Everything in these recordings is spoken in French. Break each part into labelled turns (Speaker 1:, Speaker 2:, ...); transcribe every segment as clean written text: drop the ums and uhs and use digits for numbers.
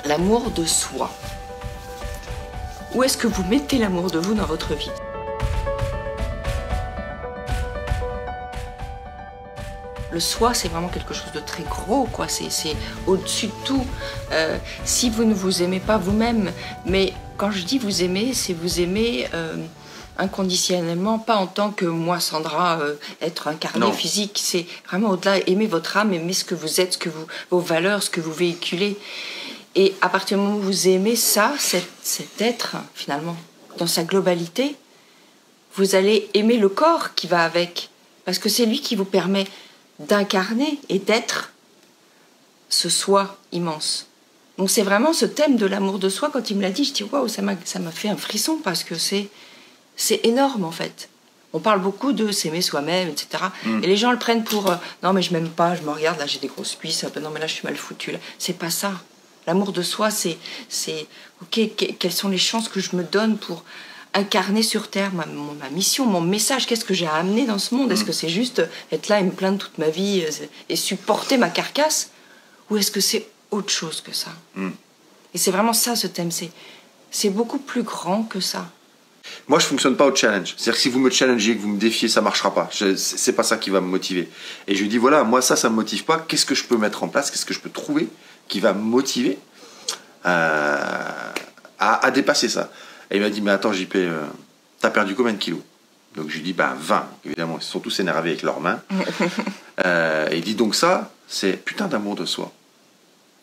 Speaker 1: l'amour de soi. Où est-ce que vous mettez l'amour de vous dans votre vie? Le soi, c'est vraiment quelque chose de très gros, quoi. C'est au-dessus de tout. Si vous ne vous aimez pas vous-même, mais quand je dis vous aimer, c'est vous aimer inconditionnellement, pas en tant que moi, Sandra, être incarné physique. C'est vraiment au-delà, aimer votre âme, aimer ce que vous êtes, vos valeurs, ce que vous véhiculez. Et à partir du moment où vous aimez ça, cet être, finalement, dans sa globalité, vous allez aimer le corps qui va avec. Parce que c'est lui qui vous permet d'incarner et d'être ce soi immense. Donc c'est vraiment ce thème de l'amour de soi. Quand il me l'a dit, je dis waouh, ça m'a fait un frisson parce que c'est énorme en fait. On parle beaucoup de s'aimer soi-même, etc. Et les gens le prennent pour non mais je m'aime pas, je me regarde, là j'ai des grosses cuisses, non mais là je suis mal foutue. C'est pas ça. L'amour de soi, c'est ok, quelles sont les chances que je me donne pour incarner sur Terre ma mission, mon message, qu'est-ce que j'ai à amener dans ce monde? Est-ce que c'est juste être là et me plaindre toute ma vie et supporter ma carcasse? Ou est-ce que c'est autre chose que ça? Et c'est vraiment ça ce thème, c'est beaucoup plus grand que ça.
Speaker 2: Moi je fonctionne pas au challenge, c'est-à-dire que si vous me challengez, que vous me défiez, ça marchera pas, c'est pas ça qui va me motiver. Et je lui dis voilà, moi ça me motive pas, qu'est-ce que je peux mettre en place, qu'est-ce que je peux trouver qui va me motiver à dépasser ça. Et il m'a dit, mais attends JP, t'as perdu combien de kilos? Donc je lui dis, 20. Évidemment, ils sont tous énervés avec leurs mains. Et il dit, donc ça, c'est putain d'amour de soi.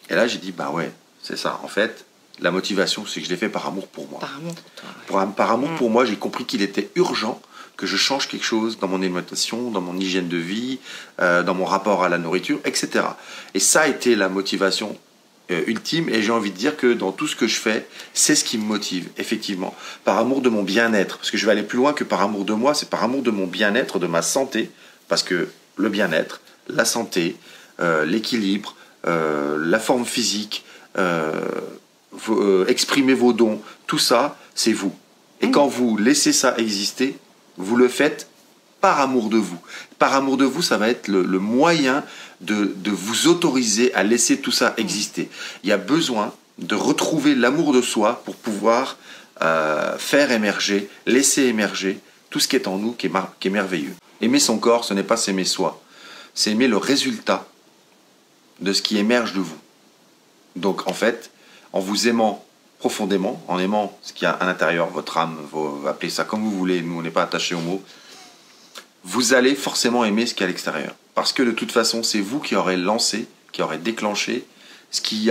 Speaker 2: Et là, j'ai dit, ouais, c'est ça. En fait, la motivation, c'est que je l'ai fait par amour pour moi.
Speaker 1: Par amour pour toi. Ouais.
Speaker 2: Par amour pour moi, j'ai compris qu'il était urgent que je change quelque chose dans mon alimentation, dans mon hygiène de vie, dans mon rapport à la nourriture, etc. Et ça a été la motivation ultime, et j'ai envie de dire que dans tout ce que je fais, c'est ce qui me motive, effectivement, par amour de mon bien-être, parce que je vais aller plus loin que par amour de moi, c'est par amour de mon bien-être, de ma santé, parce que le bien-être, la santé, l'équilibre, la forme physique, exprimer vos dons, tout ça, c'est vous. Et quand vous laissez ça exister, vous le faites par amour de vous. Par amour de vous, ça va être le moyen de vous autoriser à laisser tout ça exister. Il y a besoin de retrouver l'amour de soi pour pouvoir faire émerger, laisser émerger tout ce qui est en nous, qui est merveilleux. Aimer son corps, ce n'est pas s'aimer soi. C'est aimer le résultat de ce qui émerge de vous. Donc en fait, en vous aimant profondément, en aimant ce qu'il y a à l'intérieur, votre âme, vous appelez ça comme vous voulez, nous on n'est pas attachés aux mots, vous allez forcément aimer ce qu'il y a à l'extérieur. Parce que de toute façon, c'est vous qui aurez lancé, qui aurez déclenché ce qui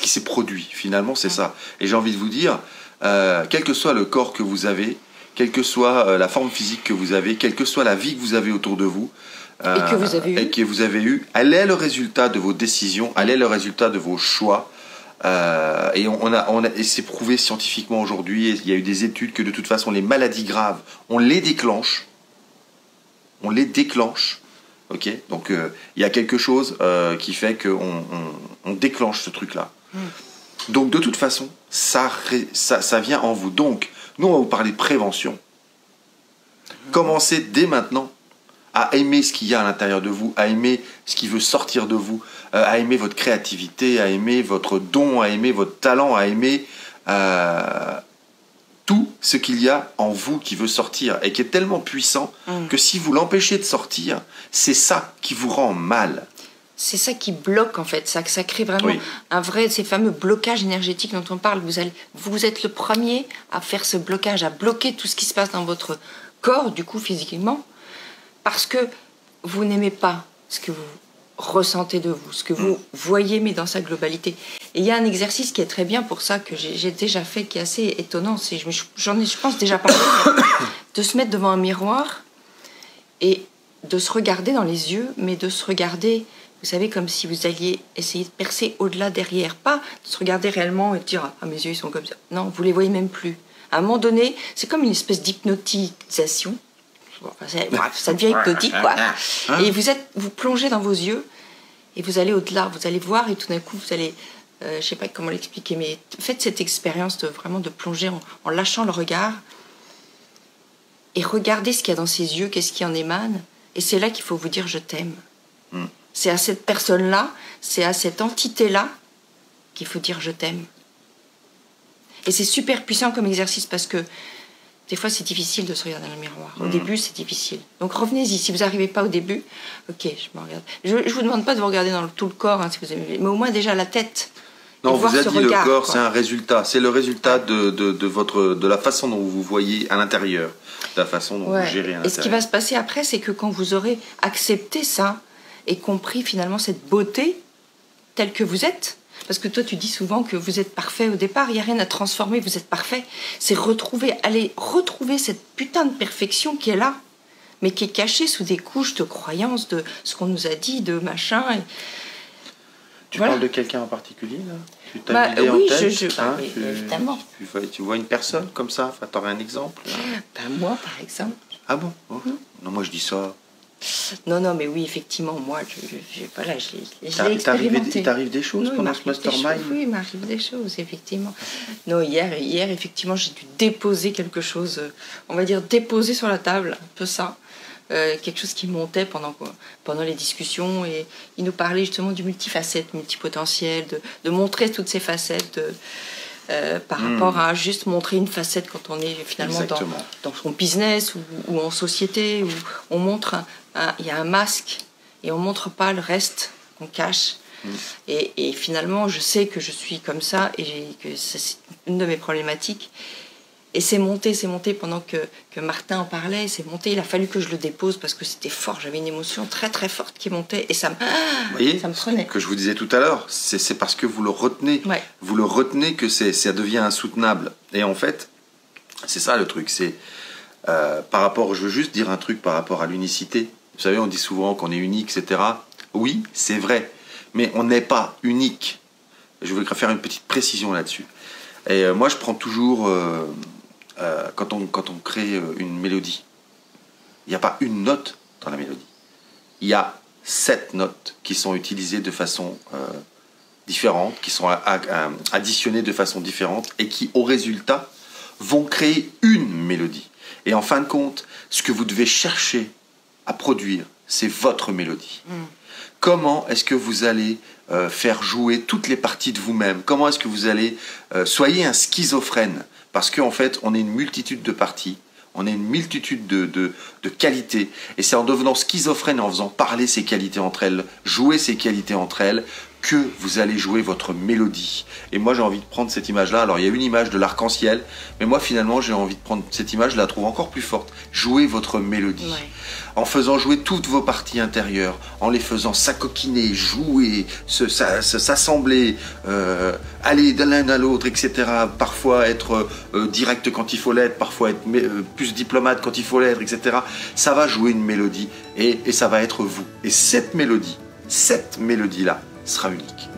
Speaker 2: s'est produit. Finalement, c'est ça. Et j'ai envie de vous dire, quel que soit le corps que vous avez, quelle que soit la forme physique que vous avez, quelle que soit la vie que vous avez autour de vous,
Speaker 1: et que vous avez eu,
Speaker 2: elle est le résultat de vos décisions, elle est le résultat de vos choix. Et c'est prouvé scientifiquement aujourd'hui, il y a eu des études que de toute façon, les maladies graves, on les déclenche. On les déclenche, ok. Donc il y a quelque chose qui fait qu'on déclenche ce truc-là. Donc de toute façon, ça vient en vous. Donc nous on va vous parler de prévention. Commencez dès maintenant à aimer ce qu'il y a à l'intérieur de vous, à aimer ce qui veut sortir de vous, à aimer votre créativité, à aimer votre don, à aimer votre talent, à aimer tout ce qu'il y a en vous qui veut sortir et qui est tellement puissant que si vous l'empêchez de sortir, c'est ça qui vous rend mal.
Speaker 1: C'est ça qui bloque en fait, ça crée vraiment un vrai, ces fameux blocages énergétiques dont on parle. Vous êtes le premier à faire ce blocage, à bloquer tout ce qui se passe dans votre corps, du coup physiquement, parce que vous n'aimez pas ce que vous ressentez de vous, ce que vous voyez, mais dans sa globalité. Et il y a un exercice qui est très bien pour ça, que j'ai déjà fait, qui est assez étonnant. J'en ai, je pense, déjà parlé, de se mettre devant un miroir et de se regarder dans les yeux, mais de se regarder, vous savez, comme si vous alliez essayer de percer au-delà, derrière. Pas de se regarder réellement et de dire « Ah, mes yeux, ils sont comme ça ». Non, vous les voyez même plus. À un moment donné, c'est comme une espèce d'hypnotisation. Bref, ça devient hypnotique, quoi. Et vous plongez dans vos yeux et vous allez au-delà, vous allez voir et tout d'un coup, vous allez, je sais pas comment l'expliquer, mais faites cette expérience vraiment de plonger en lâchant le regard et regardez ce qu'il y a dans ses yeux, qu'est-ce qui en émane. Et c'est là qu'il faut vous dire « Je t'aime ». C'est à cette personne-là, c'est à cette entité-là qu'il faut dire je t'aime. Et c'est super puissant comme exercice parce que des fois c'est difficile de se regarder dans le miroir. Au début c'est difficile. Donc revenez-y, si vous n'arrivez pas au début, ok, je me regarde. Je ne vous demande pas de vous regarder dans tout le corps, hein, si vous aimez, mais au moins déjà la tête.
Speaker 2: Non, vous avez dit
Speaker 1: regard,
Speaker 2: le corps,
Speaker 1: quoi.
Speaker 2: c'est un résultat. C'est le résultat de la façon dont vous vous voyez à l'intérieur, de la façon dont vous gérez à l'intérieur.
Speaker 1: Et ce qui va se passer après, c'est que quand vous aurez accepté ça et compris finalement cette beauté telle que vous êtes, parce que toi tu dis souvent que vous êtes parfait au départ, il n'y a rien à transformer, vous êtes parfait. C'est aller retrouver cette putain de perfection qui est là, mais qui est cachée sous des couches de croyances, de ce qu'on nous a dit, de machin.
Speaker 2: Tu parles de quelqu'un en particulier là? Tu
Speaker 1: t'as
Speaker 2: une idée en tête,
Speaker 1: oui, évidemment.
Speaker 2: Tu vois une personne comme ça? Enfin, t'aurais un exemple
Speaker 1: moi, par exemple.
Speaker 2: Ah bon? Non, moi je dis ça.
Speaker 1: Non, mais oui, effectivement, moi, voilà, je l'ai expérimenté.
Speaker 2: Il t'arrive des choses pendant ce mastermind?
Speaker 1: Oui, il m'arrive des choses, effectivement. Non, hier, effectivement, j'ai dû déposer quelque chose, on va dire déposer sur la table, un peu ça. Quelque chose qui montait pendant les discussions, et il nous parlait justement du multifacette, multipotentiel, de montrer toutes ces facettes par rapport à juste montrer une facette quand on est finalement dans son business ou en société, où on montre il y a un masque et on montre pas le reste qu'on cache. Et finalement je sais que je suis comme ça et que c'est une de mes problématiques. Et c'est monté pendant que Martin en parlait, c'est monté, il a fallu que je le dépose parce que c'était fort, j'avais une émotion très très forte qui montait et ça me prenait.
Speaker 2: Que je vous disais tout à l'heure, c'est parce que vous le retenez, vous le retenez que ça devient insoutenable. Et en fait, c'est ça le truc, c'est par rapport, je veux juste dire un truc par rapport à l'unicité. Vous savez, on dit souvent qu'on est unique, etc. Oui, c'est vrai, mais on n'est pas unique. Je voudrais faire une petite précision là-dessus. Et moi, je prends toujours... quand on crée une mélodie, il n'y a pas une note dans la mélodie. Il y a 7 notes qui sont utilisées de façon différente, qui sont additionnées de façon différente et qui, au résultat, vont créer une mélodie. Et en fin de compte, ce que vous devez chercher à produire, c'est votre mélodie. Comment est-ce que vous allez faire jouer toutes les parties de vous-même? Comment est-ce que vous allez... soyez un schizophrène. Parce qu'en fait, on est une multitude de parties, on est une multitude de qualités. Et c'est en devenant schizophrène, en faisant parler ces qualités entre elles, jouer ces qualités entre elles, que vous allez jouer votre mélodie. Et moi, j'ai envie de prendre cette image-là. Alors, il y a une image de l'arc-en-ciel, mais moi, finalement, j'ai envie de prendre cette image, je la trouve encore plus forte. Jouer votre mélodie. En faisant jouer toutes vos parties intérieures, en les faisant s'acoquiner, jouer, s'assembler, aller de l'un à l'autre, etc. Parfois être direct quand il faut l'être, parfois être plus diplomate quand il faut l'être, etc. Ça va jouer une mélodie et ça va être vous. Et cette mélodie-là, sera unique.